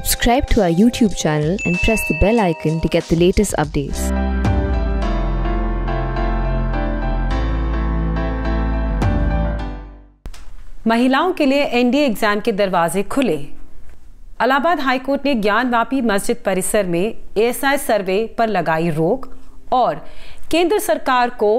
Subscribe to our YouTube channel and press the bell icon to get the latest updates. महिलाओं के लिए NDA exam के दरवाजे खुले। इलाहाबाद हाईकोर्ट ने ज्ञानवापी मस्जिद परिसर में एएसआई सर्वे पर लगाई रोक और केंद्र सरकार को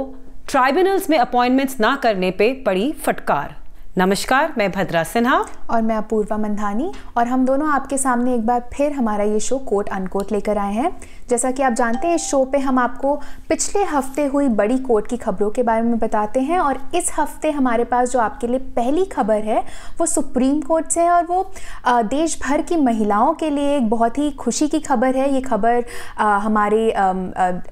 ट्राइब्यूनल्स में अपॉइंटमेंट्स ना करने पे पड़ी फटकार। नमस्कार, मैं भद्रा सिन्हा और मैं अपूर्वा मंधानी और हम दोनों आपके सामने एक बार फिर हमारा ये शो कोट अनकोट लेकर आए हैं। जैसा कि आप जानते हैं, इस शो पे हम आपको पिछले हफ्ते हुई बड़ी कोर्ट की खबरों के बारे में बताते हैं और इस हफ्ते हमारे पास जो आपके लिए पहली खबर है वो सुप्रीम कोर्ट से है और वो देश भर की महिलाओं के लिए एक बहुत ही खुशी की खबर है। ये खबर हमारे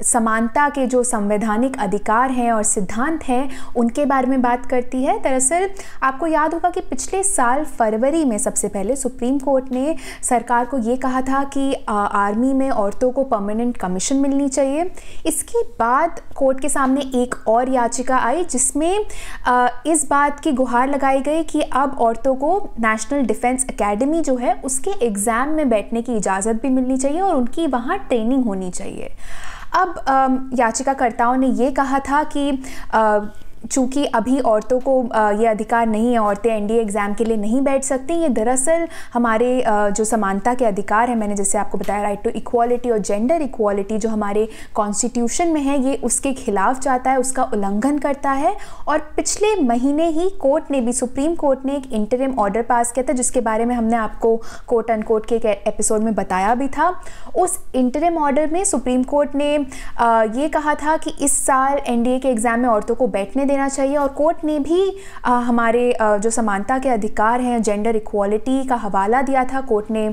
समानता के जो संवैधानिक अधिकार हैं और सिद्धांत हैं उनके बारे में बात करती है। दरअसल आपको याद होगा कि पिछले साल फरवरी में सबसे पहले सुप्रीम कोर्ट ने सरकार को ये कहा था कि आर्मी में औरतों को परमानेंट कमीशन मिलनी चाहिए। इसके बाद कोर्ट के सामने एक और याचिका आई जिसमें इस बात की गुहार लगाई गई कि अब औरतों को नेशनल डिफेंस एकेडमी जो है उसके एग्ज़ाम में बैठने की इजाज़त भी मिलनी चाहिए और उनकी वहाँ ट्रेनिंग होनी चाहिए। अब याचिकाकर्ताओं ने ये कहा था कि चूँकि अभी औरतों को ये अधिकार नहीं है, औरतें एनडीए एग्ज़ाम के लिए नहीं बैठ सकती। ये दरअसल हमारे जो समानता के अधिकार हैं, मैंने जैसे आपको बताया राइट टू इक्वालिटी और जेंडर इक्वालिटी जो हमारे कॉन्स्टिट्यूशन में है, ये उसके खिलाफ जाता है, उसका उल्लंघन करता है। और पिछले महीने ही कोर्ट ने भी, सुप्रीम कोर्ट ने एक इंटरिम ऑर्डर पास किया था जिसके बारे में हमने आपको कोट अनकोट के एक एपिसोड में बताया भी था। उस इंटरिम ऑर्डर में सुप्रीम कोर्ट ने ये कहा था कि इस साल एनडीए के एग्ज़ाम में औरतों को बैठने देना चाहिए और कोर्ट ने भी हमारे जो समानता के अधिकार हैं, जेंडर इक्वालिटी का हवाला दिया था। कोर्ट ने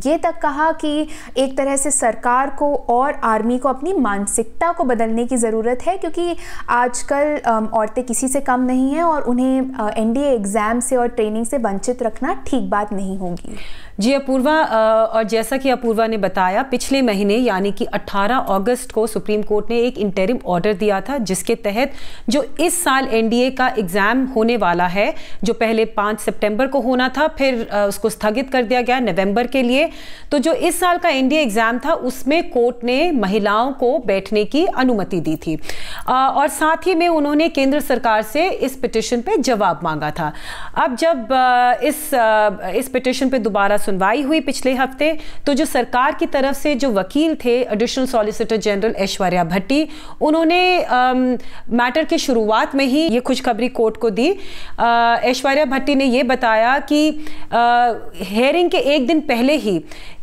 ये तक कहा कि एक तरह से सरकार को और आर्मी को अपनी मानसिकता को बदलने की ज़रूरत है क्योंकि आजकल औरतें किसी से कम नहीं हैं और उन्हें एनडीए एग्ज़ाम से और ट्रेनिंग से वंचित रखना ठीक बात नहीं होगी। जी अपूर्वा, और जैसा कि अपूर्वा ने बताया, पिछले महीने यानी कि 18 अगस्त को सुप्रीम कोर्ट ने एक इंटरिम ऑर्डर दिया था जिसके तहत जो इस साल एनडीए का एग्ज़ाम होने वाला है, जो पहले 5 सितंबर को होना था, फिर उसको स्थगित कर दिया गया नवंबर के लिए। तो जो इस साल का एनडीए एग्ज़ाम था उसमें कोर्ट ने महिलाओं को बैठने की अनुमति दी थी और साथ ही में उन्होंने केंद्र सरकार से इस पिटिशन पे जवाब मांगा था। अब जब इस पिटिशन पे दोबारा सुनवाई हुई पिछले हफ्ते, तो जो सरकार की तरफ से जो वकील थे एडिशनल सॉलिसिटर जनरल ऐश्वर्या भट्टी, उन्होंने मैटर की शुरुआत में ही ये खुशखबरी कोर्ट को दी। ऐश्वर्या भट्टी ने ये बताया कि हेयरिंग के एक दिन पहले ही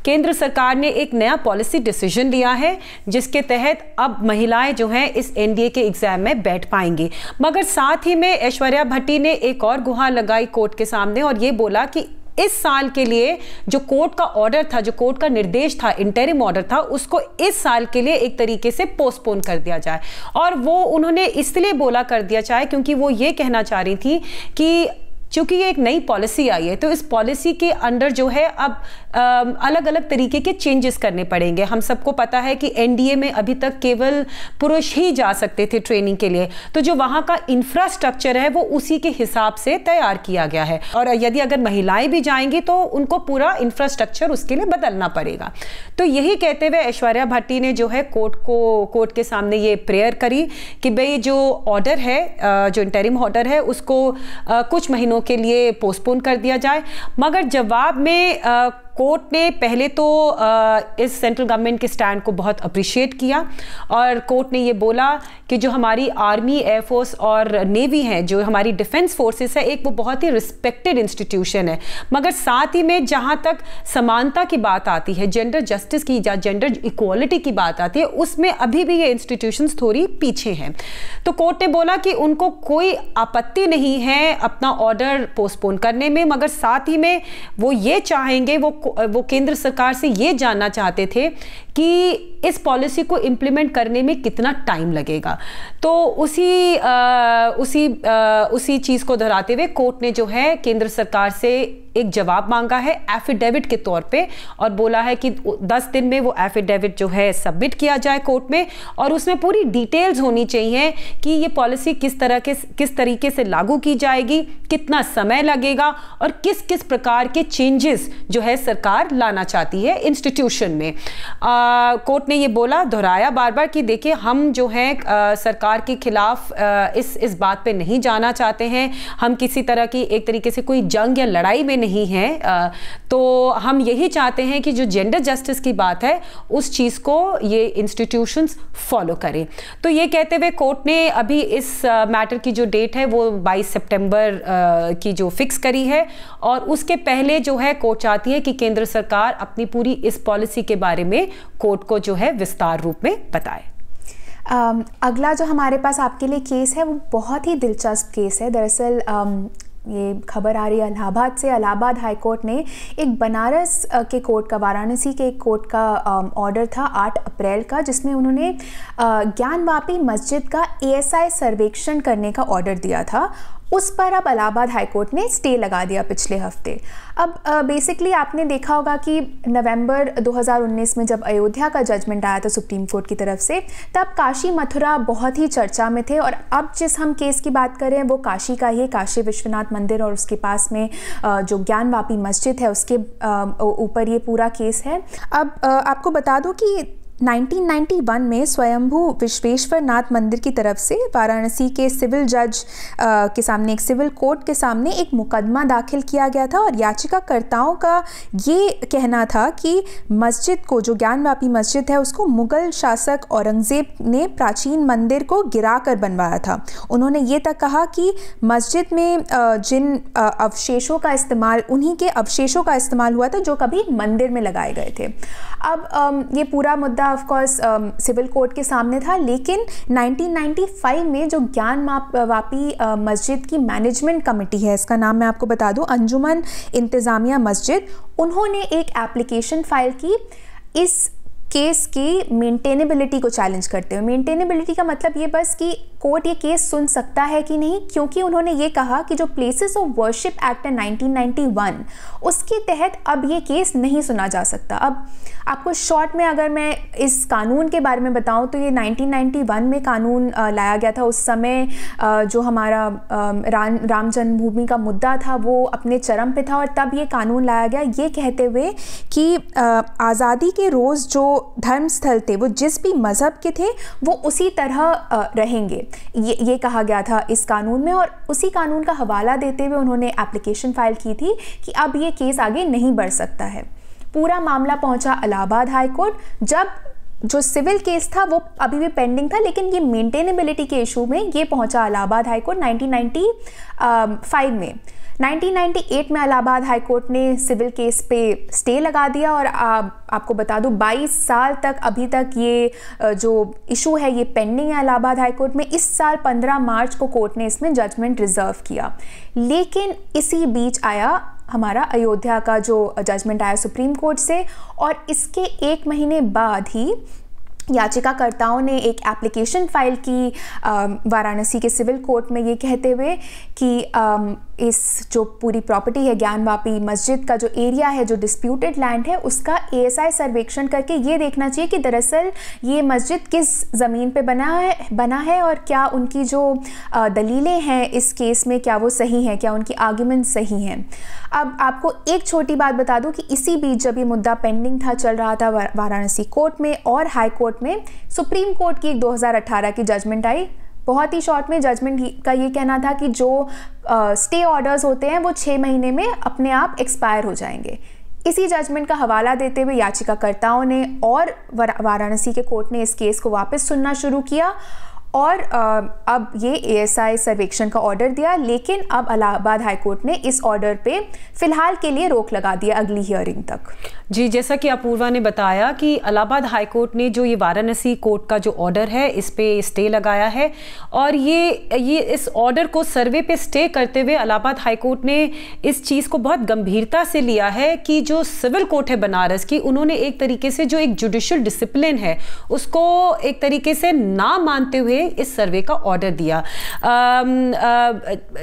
केंद्र सरकार ने एक नया पॉलिसी डिसीजन लिया है जिसके तहत अब महिलाएं जो हैं इस एनडीए के एग्जाम में बैठ पाएंगी। मगर साथ ही में ऐश्वर्या भट्टी ने एक और गुहार लगाई कोर्ट के सामने और ये बोला कि इस साल के लिए जो कोर्ट का ऑर्डर था, जो कोर्ट का निर्देश था, इंटरिम ऑर्डर था, उसको इस साल के लिए एक तरीके से पोस्टपोन कर दिया जाए। और वो उन्होंने इसलिए बोला कर दिया जाए क्योंकि वो ये कहना चाह रही थी कि चूंकि ये एक नई पॉलिसी आई है तो इस पॉलिसी के अंडर जो है अब अलग अलग तरीके के चेंजेस करने पड़ेंगे। हम सबको पता है कि एनडीए में अभी तक केवल पुरुष ही जा सकते थे ट्रेनिंग के लिए, तो जो वहाँ का इंफ्रास्ट्रक्चर है वो उसी के हिसाब से तैयार किया गया है और यदि अगर महिलाएं भी जाएंगी तो उनको पूरा इंफ्रास्ट्रक्चर उसके लिए बदलना पड़ेगा। तो यही कहते हुए ऐश्वर्या भट्टी ने जो है कोर्ट के सामने ये प्रेयर करी कि भाई जो ऑर्डर है, जो इंटरिम ऑर्डर है, उसको कुछ महीनों के लिए पोस्टपोन कर दिया जाए। मगर जवाब में कोर्ट ने पहले तो इस सेंट्रल गवर्नमेंट के स्टैंड को बहुत अप्रिशिएट किया और कोर्ट ने ये बोला कि जो हमारी आर्मी, एयरफोर्स और नेवी है, जो हमारी डिफेंस फोर्सेस है, एक वो बहुत ही रिस्पेक्टेड इंस्टीट्यूशन है। मगर साथ ही में जहाँ तक समानता की बात आती है, जेंडर जस्टिस की या जेंडर इक्वालिटी की बात आती है, उसमें अभी भी ये इंस्टीट्यूशंस थोड़ी पीछे हैं। तो कोर्ट ने बोला कि उनको कोई आपत्ति नहीं है अपना ऑर्डर पोस्टपोन करने में, मगर साथ ही में वो ये चाहेंगे, वो केंद्र सरकार से ये जानना चाहते थे कि इस पॉलिसी को इम्प्लीमेंट करने में कितना टाइम लगेगा। तो उसी चीज़ को दोहराते हुए कोर्ट ने जो है केंद्र सरकार से एक जवाब मांगा है एफिडेविट के तौर पे और बोला है कि 10 दिन में वो एफिडेविट जो है सबमिट किया जाए कोर्ट में और उसमें पूरी डिटेल्स होनी चाहिए कि ये पॉलिसी किस तरीके से लागू की जाएगी, कितना समय लगेगा और किस किस प्रकार के चेंजेस जो है सरकार लाना चाहती है इंस्टीट्यूशन में। कोर्ट ने ये बोला, दोहराया बार बार कि देखिए हम जो है सरकार के खिलाफ इस बात पे नहीं जाना चाहते हैं, हम किसी तरह की एक तरीके से कोई जंग या लड़ाई में नहीं है, तो हम यही चाहते हैं कि जो जेंडर जस्टिस की बात है उस चीज़ को ये इंस्टीट्यूशंस फॉलो करें। तो ये कहते हुए कोर्ट ने अभी इस मैटर की जो डेट है वो 22 सितंबर की जो फिक्स करी है और उसके पहले जो है कोर्ट चाहती है कि केंद्र सरकार अपनी पूरी इस पॉलिसी के बारे में कोर्ट को जो है विस्तार रूप में बताए। अगला जो हमारे पास आपके लिए केस है वो बहुत ही दिलचस्प केस है। दरअसल ये खबर आ रही है इलाहाबाद से। इलाहाबाद हाई कोर्ट ने एक बनारस के कोर्ट का, वाराणसी के एक कोर्ट का ऑर्डर था 8 अप्रैल का, जिसमें उन्होंने ज्ञानवापी मस्जिद का ASI सर्वेक्षण करने का ऑर्डर दिया था। उस पर अब इलाहाबाद हाई कोर्ट ने स्टे लगा दिया पिछले हफ्ते। अब बेसिकली आपने देखा होगा कि नवंबर 2019 में जब अयोध्या का जजमेंट आया था सुप्रीम कोर्ट की तरफ से, तब काशी मथुरा बहुत ही चर्चा में थे और अब जिस हम केस की बात कर रहे हैं वो काशी का ही है, काशी विश्वनाथ मंदिर और उसके पास में जो ज्ञानवापी मस्जिद है उसके ऊपर ये पूरा केस है। अब आपको बता दूं कि 1991 में स्वयंभू विश्वेश्वर नाथ मंदिर की तरफ से वाराणसी के सिविल जज के सामने, एक सिविल कोर्ट के सामने एक मुकदमा दाखिल किया गया था और याचिकाकर्ताओं का ये कहना था कि मस्जिद को, जो ज्ञानवापी मस्जिद है, उसको मुगल शासक औरंगजेब ने प्राचीन मंदिर को गिराकर बनवाया था। उन्होंने ये तक कहा कि मस्जिद में जिन अवशेषों का इस्तेमाल, उन्हीं के अवशेषों का इस्तेमाल हुआ था जो कभी मंदिर में लगाए गए थे। अब ये पूरा मुद्दा ऑफ कोर्स सिविल कोर्ट के सामने था, लेकिन 1995 में जो ज्ञानवापी मस्जिद की मैनेजमेंट कमेटी है, इसका नाम मैं आपको बता दूं, अंजुमन इंतजामिया मस्जिद, उन्होंने एक एप्लीकेशन फाइल की इस केस की मेंटेनेबिलिटी को चैलेंज करते हुए। मेंटेनेबिलिटी का मतलब ये बस कि कोर्ट ये केस सुन सकता है कि नहीं, क्योंकि उन्होंने ये कहा कि जो प्लेसेस ऑफ वर्शिप एक्ट है 1991, उसके तहत अब ये केस नहीं सुना जा सकता। अब आपको शॉर्ट में अगर मैं इस कानून के बारे में बताऊं तो ये 1991 में कानून लाया गया था। उस समय जो हमारा राम जन्मभूमि का मुद्दा था वो अपने चरम पे था और तब ये कानून लाया गया, ये कहते हुए कि आज़ादी के रोज़ जो धर्मस्थल थे वो जिस भी मज़हब के थे वो उसी तरह रहेंगे, ये कहा गया था इस कानून में। और उसी कानून का हवाला देते हुए उन्होंने एप्लीकेशन फाइल की थी कि अब ये केस आगे नहीं बढ़ सकता है। पूरा मामला पहुंचा इलाहाबाद हाई कोर्ट। जब जो सिविल केस था वो अभी भी पेंडिंग था, लेकिन ये मेंटेनेबिलिटी के इशू में ये पहुंचा इलाहाबाद हाई कोर्ट 1995 में। 1998 में इलाहाबाद हाई कोर्ट ने सिविल केस पे स्टे लगा दिया और आपको बता दूं 22 साल तक अभी तक ये जो इशू है ये पेंडिंग है इलाहाबाद हाई कोर्ट में। इस साल 15 मार्च को कोर्ट ने इसमें जजमेंट रिजर्व किया, लेकिन इसी बीच आया हमारा अयोध्या का जो जजमेंट आया सुप्रीम कोर्ट से और इसके 1 महीने बाद ही याचिकाकर्ताओं ने एक एप्लीकेशन फाइल की वाराणसी के सिविल कोर्ट में, ये कहते हुए कि इस जो पूरी प्रॉपर्टी है ज्ञानवापी मस्जिद का जो एरिया है, जो डिस्प्यूटेड लैंड है, उसका ASI सर्वेक्षण करके ये देखना चाहिए कि दरअसल ये मस्जिद किस ज़मीन पे बना है और क्या उनकी जो दलीलें हैं इस केस में क्या वो सही हैं, क्या उनकी आर्ग्यूमेंट सही हैं। अब आपको एक छोटी बात बता दूं कि इसी बीच जब ये मुद्दा पेंडिंग था, चल रहा था वाराणसी कोर्ट में और हाई कोर्ट में, सुप्रीम कोर्ट की एक 2018 की जजमेंट आई। बहुत ही शॉर्ट में जजमेंट का ये कहना था कि जो स्टे ऑर्डर्स होते हैं वो 6 महीने में अपने आप एक्सपायर हो जाएंगे। इसी जजमेंट का हवाला देते हुए याचिकाकर्ताओं ने और वाराणसी के कोर्ट ने इस केस को वापस सुनना शुरू किया और अब ये ASI सर्वेक्षण का ऑर्डर दिया, लेकिन अब इलाहाबाद हाई कोर्ट ने इस ऑर्डर पे फिलहाल के लिए रोक लगा दिया अगली हियरिंग तक। जी, जैसा कि अपूर्वा ने बताया कि इलाहाबाद हाई कोर्ट ने जो ये वाराणसी कोर्ट का जो ऑर्डर है इस पे स्टे लगाया है और ये इस ऑर्डर को सर्वे पे स्टे करते हुए इलाहाबाद हाई कोर्ट ने इस चीज़ को बहुत गंभीरता से लिया है कि जो सिविल कोर्ट है बनारस की, उन्होंने एक तरीके से जो एक जुडिशियल डिसिप्लिन है उसको एक तरीके से ना मानते हुए ने इस सर्वे का ऑर्डर दिया।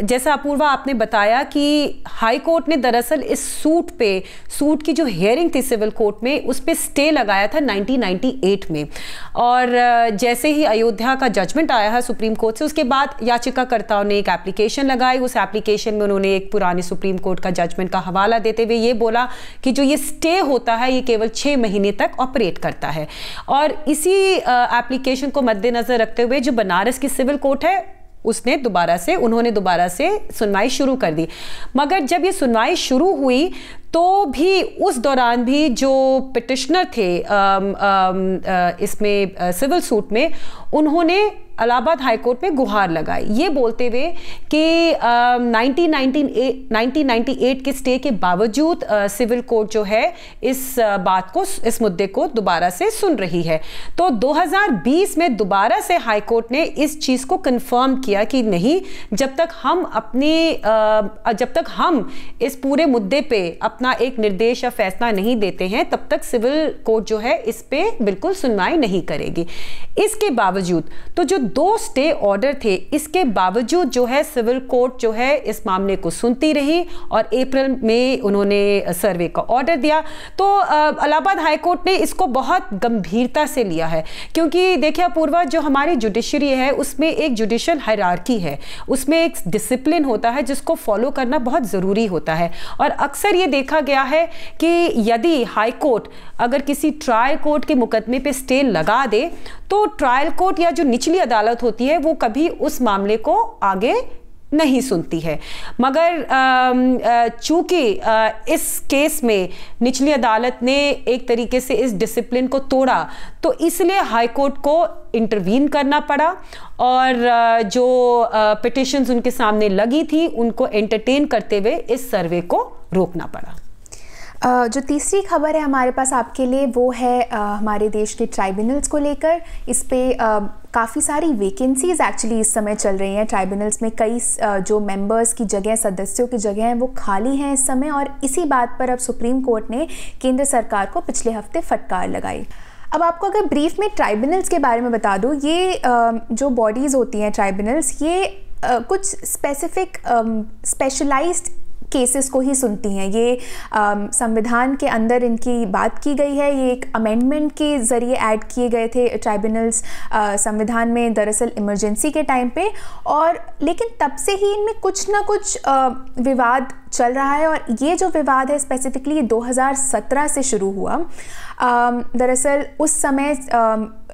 जैसा अपूर्वा आपने बताया कि हाई कोर्ट ने दरअसल इस सूट की जो हियरिंग थी सिविल कोर्ट में, उस पे स्टे लगाया था 1998 में। और जैसे ही अयोध्या का जजमेंट आया है सुप्रीम कोर्ट से, उसके बाद याचिकाकर्ताओं ने एक एप्लीकेशन लगाई। उस एप्लीकेशन में उन्होंने एक पुराने सुप्रीम कोर्ट का जजमेंट का हवाला देते हुए ये बोला कि जो ये स्टे होता है ये केवल 6 महीने तक ऑपरेट करता है। और इसी एप्लीकेशन को मद्देनजर रखते हुए जो बनारस की सिविल कोर्ट है उन्होंने दोबारा से सुनवाई शुरू कर दी। मगर जब ये सुनवाई शुरू हुई तो भी उस दौरान भी जो पिटिशनर थे इसमें सिविल सूट में, उन्होंने इलाहाबाद हाई कोर्ट में गुहार लगाई, ये बोलते हुए कि 1998 के स्टे के बावजूद सिविल कोर्ट जो है इस मुद्दे को दोबारा से सुन रही है। तो 2020 में दोबारा से हाई कोर्ट ने इस चीज़ को कंफर्म किया कि नहीं, जब तक हम इस पूरे मुद्दे पे अपना एक निर्देश या फैसला नहीं देते हैं, तब तक सिविल कोर्ट जो है इस पे बिल्कुल सुनवाई नहीं करेगी। इसके बावजूद तो जो 2 स्टे ऑर्डर थे, इसके बावजूद जो है सिविल कोर्ट जो है इस मामले को सुनती रही और अप्रैल में उन्होंने सर्वे का ऑर्डर दिया। तो इलाहाबाद हाई कोर्ट ने इसको बहुत गंभीरता से लिया है, क्योंकि देखिए अपूर्वा, जो हमारी जुडिशरी है उसमें एक जुडिशियल हायरार्की है, उसमें एक डिसिप्लिन होता है जिसको फॉलो करना बहुत ज़रूरी होता है। और अक्सर ये देखा गया है कि यदि हाई कोर्ट अगर किसी ट्रायल कोर्ट के मुकदमे पे स्टे लगा दे तो ट्रायल कोर्ट या जो निचली अदालत होती है वो कभी उस मामले को आगे नहीं सुनती है। मगर चूंकि इस केस में निचली अदालत ने एक तरीके से इस डिसिप्लिन को तोड़ा, तो इसलिए हाई कोर्ट को इंटरवीन करना पड़ा और जो पिटिशंस उनके सामने लगी थी उनको एंटरटेन करते हुए इस सर्वे को रोकना पड़ा। जो तीसरी खबर है हमारे पास आपके लिए वो है हमारे देश के ट्राइब्यूनल्स को लेकर। इस पे काफ़ी सारी वैकेंसीज़ एक्चुअली इस समय चल रही हैं ट्राइब्यूनल्स में। कई जो मेंबर्स की जगह, सदस्यों की जगह हैं, वो खाली हैं इस समय। और इसी बात पर अब सुप्रीम कोर्ट ने केंद्र सरकार को पिछले हफ्ते फटकार लगाई। अब आपको अगर ब्रीफ में ट्राइब्यूनल्स के बारे में बता दूँ, ये जो बॉडीज़ होती हैं ट्राइब्यूनल्स, ये कुछ स्पेसिफिक स्पेशलाइज्ड केसेस को ही सुनती हैं। ये संविधान के अंदर इनकी बात की गई है, ये एक अमेंडमेंट के ज़रिए ऐड किए गए थे ट्राइब्यूनल्स संविधान में दरअसल इमरजेंसी के टाइम पे। और लेकिन तब से ही इनमें कुछ ना कुछ विवाद चल रहा है। और ये जो विवाद है स्पेसिफिकली 2017 से शुरू हुआ। दरअसल उस समय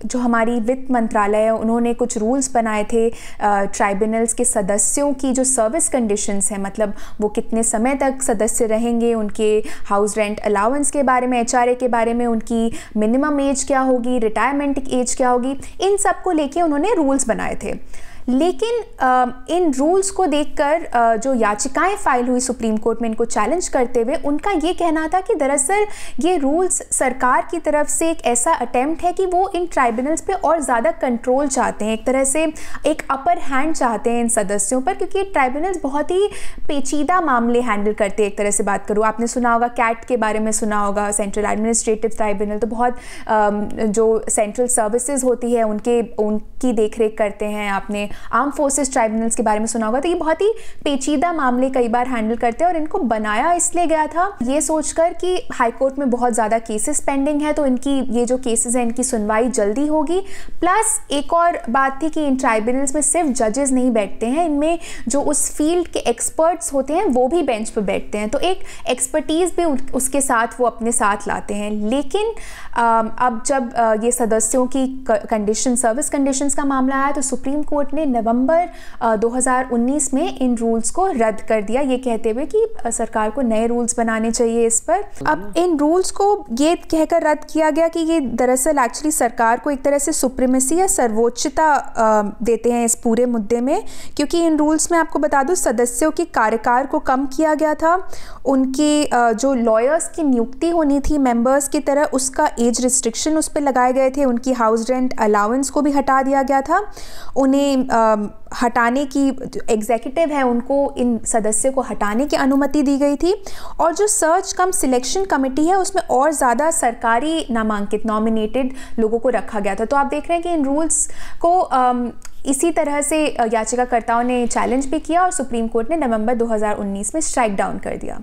जो हमारी वित्त मंत्रालय है उन्होंने कुछ रूल्स बनाए थे ट्राइब्यूनल्स के सदस्यों की जो सर्विस कंडीशंस है, मतलब वो कितने समय तक सदस्य रहेंगे, उनके हाउस रेंट अलाउंस के बारे में, एचआरए के बारे में, उनकी मिनिमम एज क्या होगी, रिटायरमेंट एज क्या होगी, इन सब को लेके उन्होंने रूल्स बनाए थे। लेकिन इन रूल्स को देखकर जो याचिकाएं फाइल हुई सुप्रीम कोर्ट में इनको चैलेंज करते हुए, उनका ये कहना था कि दरअसल ये रूल्स सरकार की तरफ से एक ऐसा अटेम्प्ट है कि वो इन ट्राइब्यूनल्स पे और ज़्यादा कंट्रोल चाहते हैं, एक तरह से एक अपर हैंड चाहते हैं इन सदस्यों पर, क्योंकि ट्राइब्यूनल्स बहुत ही पेचीदा मामले हैंडल करते हैं। एक तरह से बात करूँ, आपने सुना होगा कैट के बारे में, सुना होगा सेंट्रल एडमिनिस्ट्रेटिव ट्राइब्यूनल, तो बहुत जो सेंट्रल सर्विसेज होती है उनकी देखरेख करते हैं। आपने आर्म फोर्सेस ट्राइब्यूनल्स के बारे में सुना होगा। तो ये बहुत ही पेचीदा मामले कई बार हैंडल करते हैं और इनको बनाया इसलिए गया था ये सोचकर कि हाई कोर्ट में बहुत ज़्यादा केसेस पेंडिंग है, तो इनकी ये जो केसेस हैं इनकी सुनवाई जल्दी होगी। प्लस एक और बात थी कि इन ट्राइब्यूनल्स में सिर्फ जजेस नहीं बैठते हैं, इनमें जो उस फील्ड के एक्सपर्ट्स होते हैं वो भी बेंच पर बैठते हैं, तो एक एक्सपर्टीज़ भी उसके साथ वो अपने साथ लाते हैं। लेकिन अब जब ये सदस्यों की कंडीशन, सर्विस कंडीशंस का मामला आया, तो सुप्रीम कोर्ट ने नवंबर 2019 में इन रूल्स को रद्द कर दिया, ये कहते हुए कि सरकार को नए रूल्स बनाने चाहिए इस पर। अब इन रूल्स को ये कहकर रद्द किया गया कि ये दरअसल एक्चुअली सरकार को एक तरह से सुप्रीमेसी या सर्वोच्चता देते हैं इस पूरे मुद्दे में, क्योंकि इन रूल्स में आपको बता दूं सदस्यों के कार्यकाल को कम किया गया था, उनके जो लॉयर्स की नियुक्ति होनी थी मेंबर्स की तरह उसका एज रिस्ट्रिक्शन उस पर लगाए गए थे, उनकी हाउस रेंट अलाउंस को भी हटा दिया गया था, उन्हें हटाने की एग्जीक्यूटिव है उनको इन सदस्यों को हटाने की अनुमति दी गई थी। और जो सर्च कम सिलेक्शन कमेटी है उसमें और ज़्यादा सरकारी नामांकित नॉमिनेटेड लोगों को रखा गया था। तो आप देख रहे हैं कि इन रूल्स को इसी तरह से याचिकाकर्ताओं ने चैलेंज भी किया और सुप्रीम कोर्ट ने नवंबर 2019 में स्ट्राइक डाउन कर दिया।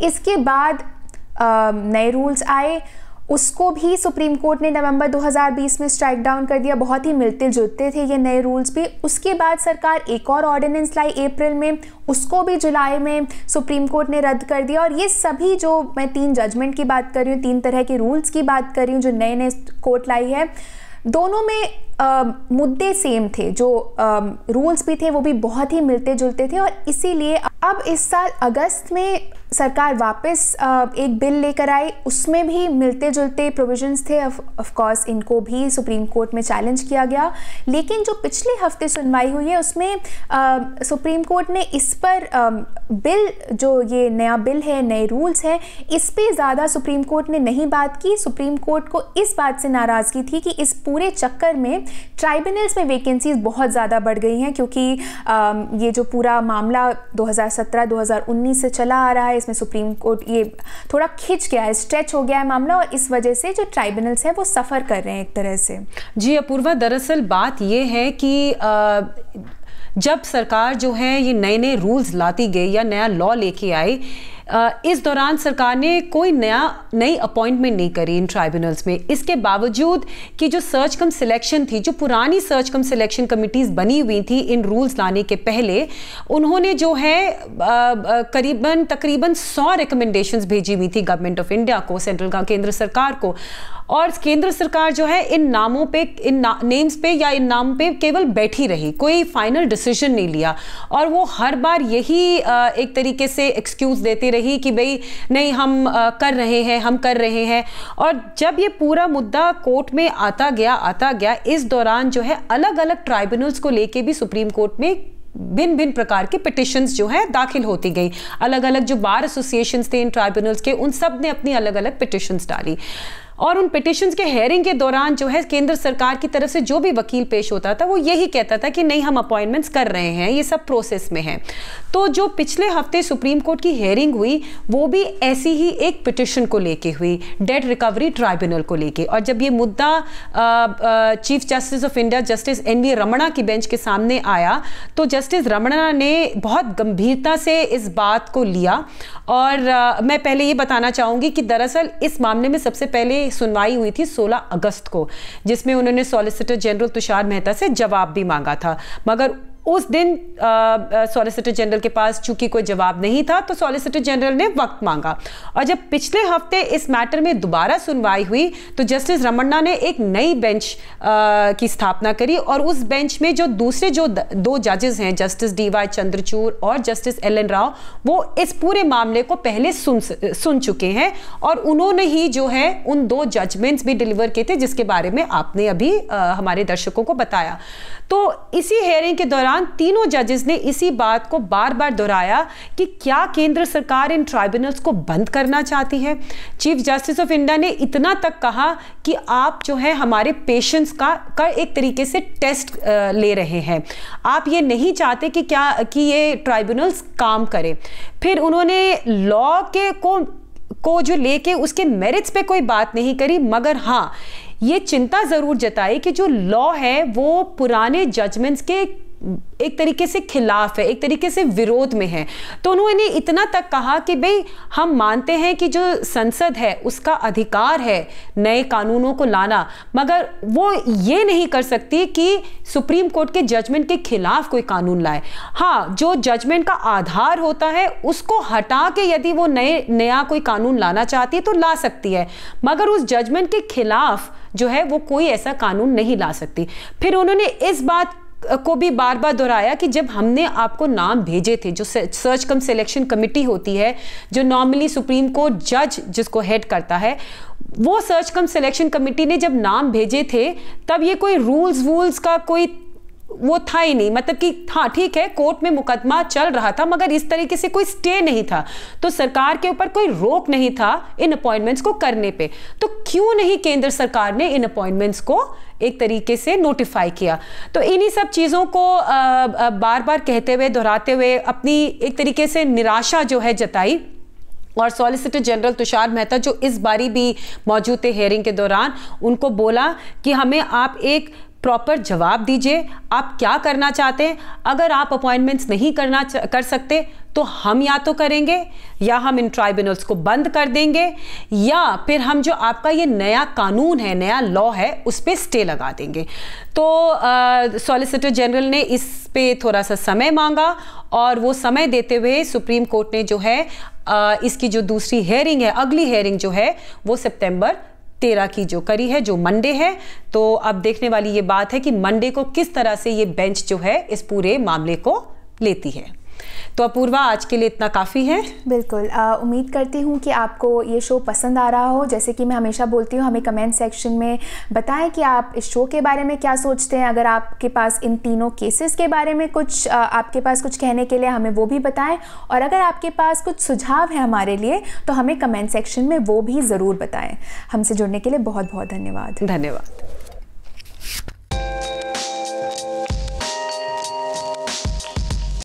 इसके बाद नए रूल्स आए, उसको भी सुप्रीम कोर्ट ने नवंबर 2020 में स्ट्राइक डाउन कर दिया। बहुत ही मिलते जुलते थे ये नए रूल्स भी। उसके बाद सरकार एक और ऑर्डिनेंस लाई अप्रैल में, उसको भी जुलाई में सुप्रीम कोर्ट ने रद्द कर दिया। और ये सभी जो मैं 3 जजमेंट की बात कर रही हूँ, 3 तरह के रूल्स की बात कर रही हूँ जो नए नए कोर्ट लाई है, दोनों में मुद्दे सेम थे। जो रूल्स भी थे वो भी बहुत ही मिलते जुलते थे। और इसीलिए अब इस साल अगस्त में सरकार वापस एक बिल लेकर आई, उसमें भी मिलते जुलते प्रोविजंस थे। ऑफ कोर्स इनको भी सुप्रीम कोर्ट में चैलेंज किया गया, लेकिन जो पिछले हफ्ते सुनवाई हुई है उसमें सुप्रीम कोर्ट ने इस पर बिल, जो ये नया बिल है, नए रूल्स हैं, इस पे ज़्यादा सुप्रीम कोर्ट ने नहीं बात की। सुप्रीम कोर्ट को इस बात से नाराज़गी थी कि इस पूरे चक्कर में ट्राइब्यूनल्स में वैकेंसीज बहुत ज़्यादा बढ़ गई हैं, क्योंकि ये जो पूरा मामला 2017-2019 से चला आ रहा है, इसमें सुप्रीम कोर्ट ये थोड़ा खिंच गया है, स्ट्रेच हो गया है मामला, और इस वजह से जो ट्राइब्यूनल्स हैं वो सफ़र कर रहे हैं एक तरह से। जी अपूर्वा, दरअसल बात ये है कि जब सरकार जो है ये नए नए रूल्स लाती गई या नया लॉ लेके आई, इस दौरान सरकार ने कोई नई अपॉइंटमेंट नहीं करी इन ट्राइब्यूनल्स में। इसके बावजूद कि जो सर्च कम सिलेक्शन थी, जो पुरानी सर्च कम सिलेक्शन कमिटीज़ बनी हुई थी इन रूल्स लाने के पहले, उन्होंने जो है तकरीबन 100 रिकमेंडेशंस भेजी हुई थी गवर्नमेंट ऑफ इंडिया को, केंद्र सरकार को। और केंद्र सरकार जो है इन नामों पे, नेम्स पे या इन नाम पे केवल बैठी रही, कोई फाइनल डिसीजन नहीं लिया। और वो हर बार यही एक तरीके से एक्सक्यूज देती रही कि भाई नहीं, हम कर रहे हैं। और जब ये पूरा मुद्दा कोर्ट में आता गया, इस दौरान जो है अलग अलग ट्राइब्यूनल्स को लेके भी सुप्रीम कोर्ट में भिन्न प्रकार के पिटिशंस जो है दाखिल होती गई। अलग अलग जो बार एसोसिएशंस थे इन ट्राइब्यूनल्स के, उन सब ने अपनी अलग अलग पिटिशंस डाली। और उन पिटिशंस के हेयरिंग के दौरान जो है केंद्र सरकार की तरफ से जो भी वकील पेश होता था वो यही कहता था कि नहीं, हम अपॉइंटमेंट्स कर रहे हैं, ये सब प्रोसेस में है। तो जो पिछले हफ्ते सुप्रीम कोर्ट की हेयरिंग हुई वो भी ऐसी ही एक पिटिशन को लेके हुई, डेट रिकवरी ट्राइब्यूनल को लेके। और जब ये मुद्दा chief justice of India justice NV Ramana की बेंच के सामने आया तो जस्टिस रमणा ने बहुत गंभीरता से इस बात को लिया। और मैं पहले ये बताना चाहूँगी कि दरअसल इस मामले में सबसे पहले सुनवाई हुई थी 16 अगस्त को, जिसमें उन्होंने सॉलिसिटर जनरल तुषार मेहता से जवाब भी मांगा था। मगर उस दिन सॉलिसिटर जनरल के पास चूंकि कोई जवाब नहीं था तो सॉलिसिटर जनरल ने वक्त मांगा। और जब पिछले हफ्ते इस मैटर में दोबारा सुनवाई हुई तो जस्टिस रमन्ना ने एक नई बेंच की स्थापना करी। और उस बेंच में जो दूसरे जो 2 जजेस हैं, जस्टिस DY चंद्रचूड़ और जस्टिस LN राव, वो इस पूरे मामले को पहले सुन चुके हैं और उन्होंने ही जो है उन 2 जजमेंट्स भी डिलीवर किए थे जिसके बारे में आपने अभी हमारे दर्शकों को बताया। तो इसी हेयरिंग के दौरान तीनों जजेस ने इसी बात को बार बार दोहराया कि क्या केंद्र सरकार इन ट्राइब्यूनल्स को बंद करना चाहती है। चीफ जस्टिस ऑफ इंडिया ने इतना तक कहा कि आप जो है हमारे पेशेंस का एक तरीके से टेस्ट ले रहे हैं, आप ये नहीं चाहते कि ये ट्राइब्यूनल्स काम करें। फिर उन्होंने लॉ के को जो लेके उसके मेरिट्स पे कोई बात नहीं करी, मगर हाँ ये चिंता जरूर जताई कि जो लॉ है वो पुराने जजमेंट्स के एक तरीके से खिलाफ है, एक तरीके से विरोध में है। तो उन्होंने इतना तक कहा कि भाई हम मानते हैं कि जो संसद है उसका अधिकार है नए कानूनों को लाना, मगर वो ये नहीं कर सकती कि सुप्रीम कोर्ट के जजमेंट के खिलाफ कोई कानून लाए। हाँ, जो जजमेंट का आधार होता है उसको हटा के यदि वो नया कोई कानून लाना चाहती है तो ला सकती है, मगर उस जजमेंट के खिलाफ जो है वो कोई ऐसा कानून नहीं ला सकती। फिर उन्होंने इस बात को भी बार बार दोहराया कि जब हमने आपको नाम भेजे थे, जो सर्च कम सिलेक्शन कमेटी होती है जो नॉर्मली सुप्रीम कोर्ट जज जिसको हेड करता है, वो सर्च कम सिलेक्शन कमेटी ने जब नाम भेजे थे तब ये कोई रूल्स का कोई वो था ही नहीं। मतलब कि हाँ ठीक है, कोर्ट में मुकदमा चल रहा था मगर इस तरीके से कोई स्टे नहीं था, तो सरकार के ऊपर कोई रोक नहीं था इन अपॉइंटमेंट्स को करने पे। तो क्यों नहीं केंद्र सरकार ने इन अपॉइंटमेंट्स को एक तरीके से नोटिफाई किया। तो इन्हीं सब चीज़ों को बार बार कहते हुए, दोहराते हुए अपनी एक तरीके से निराशा जो है जताई। और सॉलिसिटर जनरल तुषार मेहता जो इस बारी भी मौजूद थे हेयरिंग के दौरान, उनको बोला कि हमें आप एक प्रॉपर जवाब दीजिए, आप क्या करना चाहते हैं। अगर आप अपॉइंटमेंट्स नहीं कर सकते तो हम या तो करेंगे, या हम इन ट्राइब्यूनल्स को बंद कर देंगे, या फिर हम जो आपका ये नया कानून है, नया लॉ है, उस पर स्टे लगा देंगे। तो सॉलिसिटर जनरल ने इस पे थोड़ा सा समय मांगा, और वो समय देते हुए सुप्रीम कोर्ट ने जो है इसकी जो दूसरी हेयरिंग है, अगली हेयरिंग जो है, वो सितंबर 13 की जो करी है, जो मंडे है। तो अब देखने वाली ये बात है कि मंडे को किस तरह से ये बेंच जो है इस पूरे मामले को लेती है। तो अपूर्वा, आज के लिए इतना काफ़ी है। बिल्कुल, उम्मीद करती हूँ कि आपको ये शो पसंद आ रहा हो। जैसे कि मैं हमेशा बोलती हूँ, हमें कमेंट सेक्शन में बताएं कि आप इस शो के बारे में क्या सोचते हैं। अगर आपके पास इन तीनों केसेस के बारे में कुछ आपके पास कुछ कहने के लिए, हमें वो भी बताएं। और अगर आपके पास कुछ सुझाव है हमारे लिए, तो हमें कमेंट सेक्शन में वो भी ज़रूर बताएं। हमसे जुड़ने के लिए बहुत बहुत धन्यवाद। धन्यवाद।